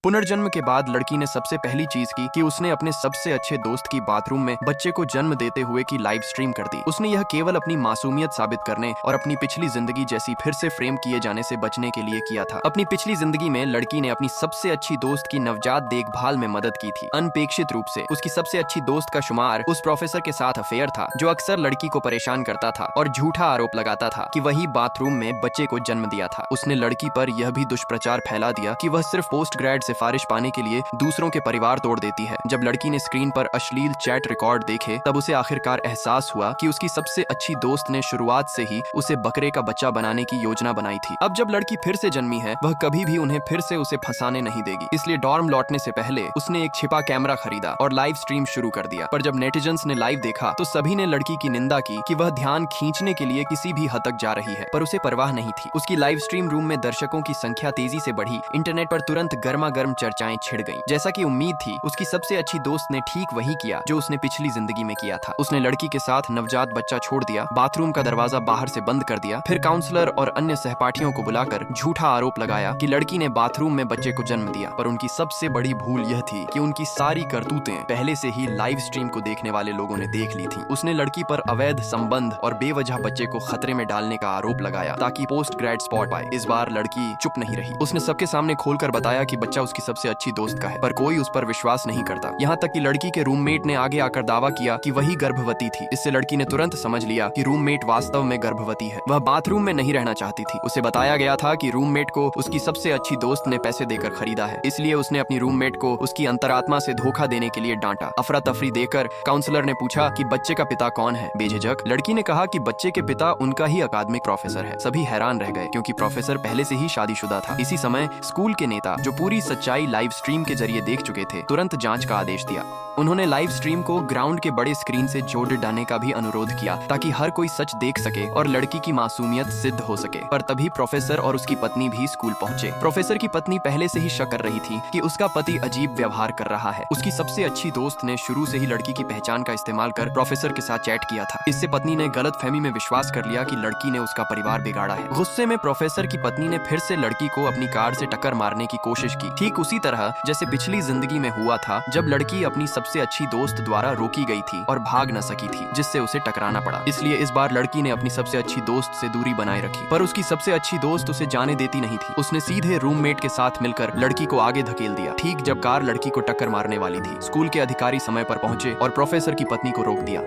पुनर्जन्म के बाद लड़की ने सबसे पहली चीज की कि उसने अपने सबसे अच्छे दोस्त की बाथरूम में बच्चे को जन्म देते हुए की लाइव स्ट्रीम कर दी। उसने यह केवल अपनी मासूमियत साबित करने और अपनी पिछली जिंदगी जैसी फिर से फ्रेम किए जाने से बचने के लिए किया था। अपनी पिछली जिंदगी में लड़की ने अपनी सबसे अच्छी दोस्त की नवजात देखभाल में मदद की थी। अनपेक्षित रूप से उसकी सबसे अच्छी दोस्त का शुमार उस प्रोफेसर के साथ अफेयर था जो अक्सर लड़की को परेशान करता था और झूठा आरोप लगाता था कि वही बाथरूम में बच्चे को जन्म दिया था। उसने लड़की पर यह भी दुष्प्रचार फैला दिया कि वह सिर्फ पोस्ट ग्रेड सिफारिश पाने के लिए दूसरों के परिवार तोड़ देती है। जब लड़की ने स्क्रीन पर अश्लील चैट रिकॉर्ड देखे तब उसे आखिरकार एहसास हुआ कि उसकी सबसे अच्छी दोस्त ने शुरुआत से ही उसे बकरे का बच्चा बनाने की योजना बनाई थी। अब जब लड़की फिर से जन्मी है वह कभी भी उन्हें फिर से उसे फंसाने नहीं देगी। इसलिए डॉर्म लौटने से पहले उसने एक छिपा कैमरा खरीदा और लाइव स्ट्रीम शुरू कर दिया। पर जब नेटिजन्स ने लाइव देखा तो सभी ने लड़की की निंदा की कि वह ध्यान खींचने के लिए किसी भी हद तक जा रही है, पर उसे परवाह नहीं थी। उसकी लाइव स्ट्रीम रूम में दर्शकों की संख्या तेजी से बढ़ी। इंटरनेट पर तुरंत गर्मा गर्म चर्चाएं छिड़ गईं। जैसा कि उम्मीद थी उसकी सबसे अच्छी दोस्त ने ठीक वही किया जो उसने पिछली जिंदगी में किया था। उसने लड़की के साथ नवजात बच्चा छोड़ दिया, बाथरूम का दरवाजा बाहर से बंद कर दिया, फिर काउंसलर और अन्य सहपाठियों को बुलाकर झूठा आरोप लगाया कि लड़की ने बाथरूम में बच्चे को जन्म दिया। पर उनकी सबसे बड़ी भूल यह थी कि उनकी सारी करतूतें पहले से ही लाइव स्ट्रीम को देखने वाले लोगों ने देख ली थी। उसने लड़की पर अवैध संबंध और बेवजह बच्चे को खतरे में डालने का आरोप लगाया ताकि पोस्ट ग्रेड स्पॉट पाए। इस बार लड़की चुप नहीं रही। उसने सबके सामने खोलकर बताया कि बच्चा उसकी सबसे अच्छी दोस्त का है, पर कोई उस पर विश्वास नहीं करता। यहाँ तक कि लड़की के रूममेट ने आगे आकर दावा किया कि वही गर्भवती थी। इससे लड़की ने तुरंत समझ लिया कि रूममेट वास्तव में गर्भवती है। वह बाथरूम में नहीं रहना चाहती थी। उसे बताया गया था कि रूममेट को उसकी सबसे अच्छी दोस्त ने पैसे देकर खरीदा है, इसलिए उसने अपनी रूममेट को उसकी अंतरात्मा से धोखा देने के लिए डांटा। अफरा तफरी देकर काउंसलर ने पूछा कि बच्चे का पिता कौन है। बेझिझक लड़की ने कहा कि बच्चे के पिता उनका ही अकादमिक प्रोफेसर है। सभी हैरान रह गए क्योंकि प्रोफेसर पहले से ही शादीशुदा था। इसी समय स्कूल के नेता जो पूरी सच्चाई लाइव स्ट्रीम के जरिए देख चुके थे तुरंत जांच का आदेश दिया। उन्होंने लाइव स्ट्रीम को ग्राउंड के बड़े स्क्रीन से जोड़ डालने का भी अनुरोध किया ताकि हर कोई सच देख सके और लड़की की मासूमियत सिद्ध हो सके। पर तभी प्रोफेसर और उसकी पत्नी भी स्कूल पहुंचे। प्रोफेसर की पत्नी पहले से ही शक कर रही थी कि उसका पति अजीब व्यवहार कर रहा है। उसकी सबसे अच्छी दोस्त ने शुरू से ही लड़की की पहचान का इस्तेमाल कर प्रोफेसर के साथ चैट किया था। इससे पत्नी ने गलतफहमी में विश्वास कर लिया कि लड़की ने उसका परिवार बिगाड़ा है। गुस्से में प्रोफेसर की पत्नी ने फिर से लड़की को अपनी कार से टक्कर मारने की कोशिश की, ठीक उसी तरह जैसे पिछली जिंदगी में हुआ था जब लड़की अपनी सबसे अच्छी दोस्त द्वारा रोकी गई थी और भाग न सकी थी, जिससे उसे टकराना पड़ा। इसलिए इस बार लड़की ने अपनी सबसे अच्छी दोस्त से दूरी बनाए रखी, पर उसकी सबसे अच्छी दोस्त उसे जाने देती नहीं थी। उसने सीधे रूममेट के साथ मिलकर लड़की को आगे धकेल दिया। ठीक जब कार लड़की को टक्कर मारने वाली थी, स्कूल के अधिकारी समय पर पहुंचे और प्रोफेसर की पत्नी को रोक दिया।